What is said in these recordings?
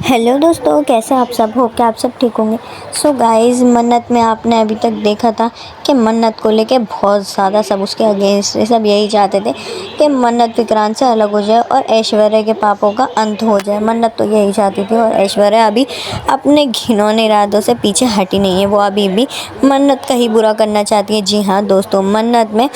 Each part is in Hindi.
हेलो दोस्तों, कैसे आप सब हो? क्या आप सब ठीक होंगे? सो गाइस, मन्नत में आपने अभी तक देखा था कि मन्नत को लेके बहुत ज़्यादा सब उसके अगेंस्ट सब यही चाहते थे कि मन्नत विक्रांत से अलग हो जाए और ऐश्वर्या के पापों का अंत हो जाए। मन्नत तो यही चाहती थी और ऐश्वर्या अभी अपने घिनौने इरादों से पीछे हटी नहीं है। वो अभी भी मन्नत का ही बुरा करना चाहती है। जी हाँ दोस्तों, मन्नत में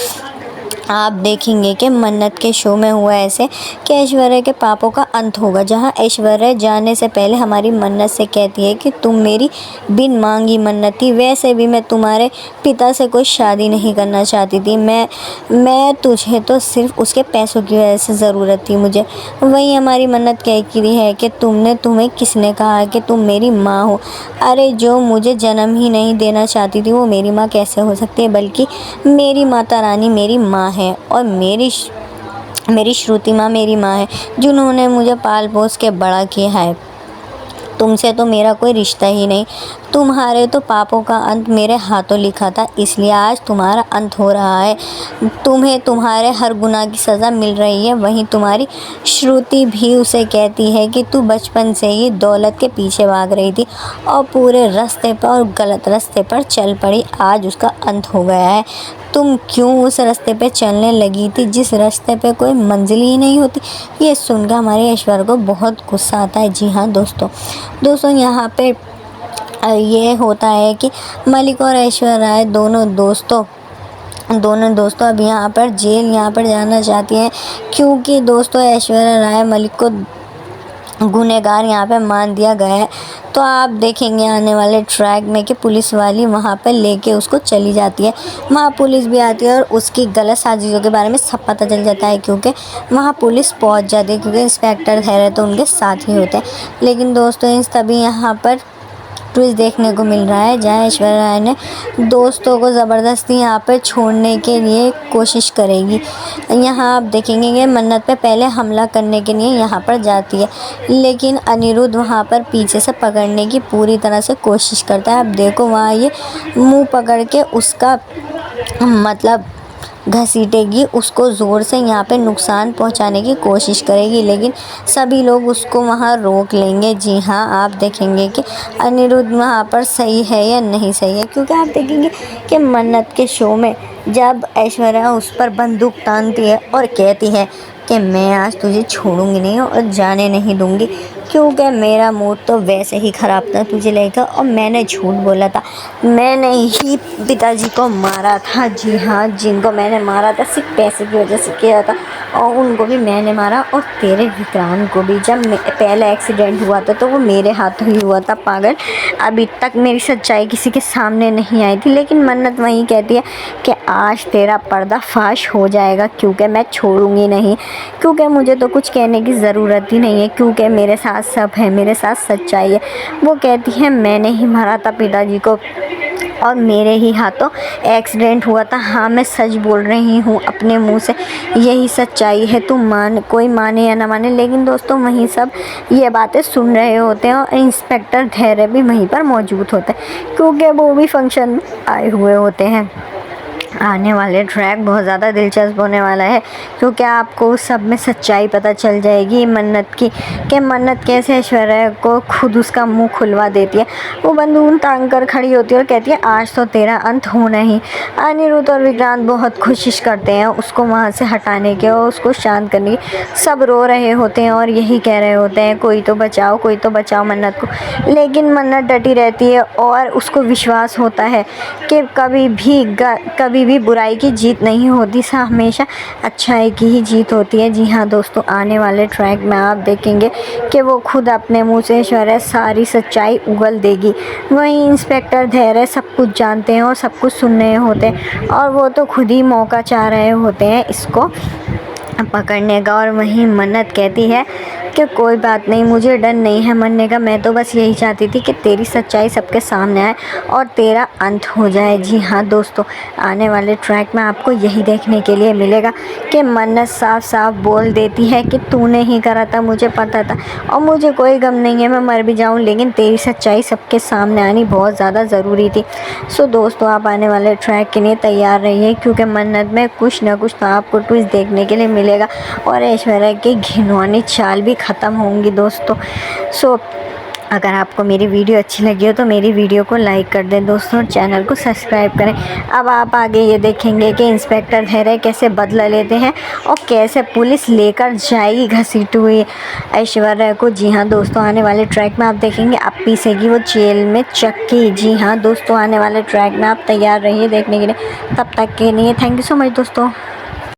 आप देखेंगे कि मन्नत के शो में हुआ ऐसे कि ऐश्वर्या के पापों का अंत होगा, जहां ऐश्वर्या जाने से पहले हमारी मन्नत से कहती है कि तुम मेरी बिन मांगी मन्नत थी। वैसे भी मैं तुम्हारे पिता से कोई शादी नहीं करना चाहती थी। मैं तुझे तो सिर्फ उसके पैसों की वजह से ज़रूरत थी मुझे। वहीं हमारी मन्नत कहती है कि तुम्हें किसने कहा कि तुम मेरी माँ हो? अरे, जो मुझे जन्म ही नहीं देना चाहती थी वो मेरी माँ कैसे हो सकती है? बल्कि मेरी माता रानी मेरी माँ है और मेरी श्रुति माँ मेरी माँ है, जिन्होंने मुझे पाल पोस के बड़ा किया है। तुमसे तो मेरा कोई रिश्ता ही नहीं। तुम्हारे तो पापों का अंत मेरे हाथों लिखा था, इसलिए आज तुम्हारा अंत हो रहा है। तुम्हें तुम्हारे हर गुनाह की सज़ा मिल रही है। वहीं तुम्हारी श्रुति भी उसे कहती है कि तू बचपन से ही दौलत के पीछे भाग रही थी और पूरे रास्ते पर और गलत रास्ते पर चल पड़ी। आज उसका अंत हो गया है। तुम क्यों उस रास्ते पे चलने लगी थी जिस रास्ते पे कोई मंजिल ही नहीं होती? ये सुनकर हमारे ऐश्वर्या को बहुत गुस्सा आता है। जी हाँ दोस्तों यहाँ पे ये होता है कि मलिक और ऐश्वर्या राय दोनों दोस्तों अब यहाँ पर जाना चाहती हैं, क्योंकि दोस्तों ऐश्वर्या राय मलिक को गुनहगार यहाँ पे मान दिया गया है। तो आप देखेंगे आने वाले ट्रैक में कि पुलिस वाली वहाँ पर लेके उसको चली जाती है। वहाँ पुलिस भी आती है और उसकी गलत साजिशों के बारे में सब पता चल जाता है, क्योंकि वहाँ पुलिस पहुँच जाती है, क्योंकि इंस्पेक्टर धैर्य तो उनके साथ ही होते हैं। लेकिन दोस्तों तभी यहाँ पर ट्विस्ट देखने को मिल रहा है, जहाँ ऐश्वर्या राय ने दोस्तों को ज़बरदस्ती यहाँ पर छोड़ने के लिए कोशिश करेगी। यहाँ आप देखेंगे कि मन्नत पे पहले हमला करने के लिए यहाँ पर जाती है, लेकिन अनिरुद्ध वहाँ पर पीछे से पकड़ने की पूरी तरह से कोशिश करता है। अब देखो वहाँ ये मुंह पकड़ के उसका मतलब घसीटेगी, उसको ज़ोर से यहाँ पे नुकसान पहुँचाने की कोशिश करेगी, लेकिन सभी लोग उसको वहाँ रोक लेंगे। जी हाँ, आप देखेंगे कि अनिरुद्ध वहाँ पर सही है या नहीं सही है, क्योंकि आप देखेंगे कि मन्नत के शो में जब ऐश्वर्या उस पर बंदूक तानती है और कहती है कि मैं आज तुझे छोड़ूंगी नहीं और जाने नहीं दूंगी, क्योंकि मेरा मूड तो वैसे ही ख़राब था तुझे लेकर और मैंने झूठ बोला था। मैंने ही पिताजी को मारा था। जी हाँ, जिनको मैंने मारा था सिर्फ पैसे की वजह से किया था, और उनको भी मैंने मारा, और तेरे विक्रांत को भी। जब पहला एक्सीडेंट हुआ था तो वो मेरे हाथों ही हुआ था पागल। अभी तक मेरी सच्चाई किसी के सामने नहीं आई थी, लेकिन मन्नत वहीं कहती है कि आज तेरा पर्दाफाश हो जाएगा, क्योंकि मैं छोड़ूंगी नहीं, क्योंकि मुझे तो कुछ कहने की ज़रूरत ही नहीं है, क्योंकि मेरे साथ सब है, मेरे साथ सच्चाई है। वो कहती है मैंने ही मारा था पिताजी को और मेरे ही हाथों एक्सीडेंट हुआ था। हाँ, मैं सच बोल रही हूँ अपने मुंह से, यही सच्चाई है। तुम कोई माने या ना माने, लेकिन दोस्तों वहीं सब ये बातें सुन रहे होते हैं और इंस्पेक्टर धैर्य भी वहीं पर मौजूद होते हैं, क्योंकि वो भी फंक्शन में आए हुए होते हैं। आने वाले ट्रैक बहुत ज़्यादा दिलचस्प होने वाला है, क्योंकि आपको उस सब में सच्चाई पता चल जाएगी मन्नत की, कि मन्नत कैसे ऐश्वर्या को खुद उसका मुंह खुलवा देती है। वो बंदूक तान कर खड़ी होती है और कहती है आज तो तेरा अंत होना ही। अनिरुद्ध और विक्रांत बहुत कोशिश करते हैं उसको वहाँ से हटाने के और उसको शांत करने की। सब रो रहे होते हैं और यही कह रहे होते हैं कोई तो बचाओ मन्नत को। लेकिन मन्नत डटी रहती है और उसको विश्वास होता है कि कभी भी बुराई की जीत नहीं होती, हमेशा अच्छाई की ही जीत होती है। जी हाँ दोस्तों, आने वाले ट्रैक में आप देखेंगे कि वो खुद अपने मुंह से ऐश्वर्या सारी सच्चाई उगल देगी। वहीं इंस्पेक्टर धैर्य सब कुछ जानते हैं और सब कुछ सुन रहे होते हैं, और वो तो खुद ही मौका चाह रहे होते हैं इसको पकड़ने का। और वहीं मन्नत कहती है कि कोई बात नहीं, मुझे डर नहीं है मरने का, मैं तो बस यही चाहती थी कि तेरी सच्चाई सबके सामने आए और तेरा अंत हो जाए। जी हाँ दोस्तों, आने वाले ट्रैक में आपको यही देखने के लिए मिलेगा कि मन्नत साफ साफ बोल देती है कि तूने ही करा था, मुझे पता था और मुझे कोई गम नहीं है, मैं मर भी जाऊँ, लेकिन तेरी सच्चाई सबके सामने आनी बहुत ज़्यादा ज़रूरी थी। सो दोस्तों, आप आने वाले ट्रैक के लिए तैयार रहिए, क्योंकि मन्नत में कुछ ना कुछ तो आपको ट्विस्ट देखने के लिए मिलेगा और ऐश्वर्या की घिनौनी चाल भी ख़त्म होंगी दोस्तों। सो अगर आपको मेरी वीडियो अच्छी लगी हो तो मेरी वीडियो को लाइक कर दें दोस्तों, चैनल को सब्सक्राइब करें। अब आप आगे ये देखेंगे कि इंस्पेक्टर धैर्य कैसे बदला लेते हैं और कैसे पुलिस लेकर जाएगी घसीटी हुई ऐश्वर्या को। जी हाँ दोस्तों, आने वाले ट्रैक में आप देखेंगे अब पीसेगी वो जेल में चक्की। जी हाँ दोस्तों, आने वाले ट्रैक में आप तैयार रहिए देखने के लिए। तब तक के लिए थैंक यू सो मच दोस्तों।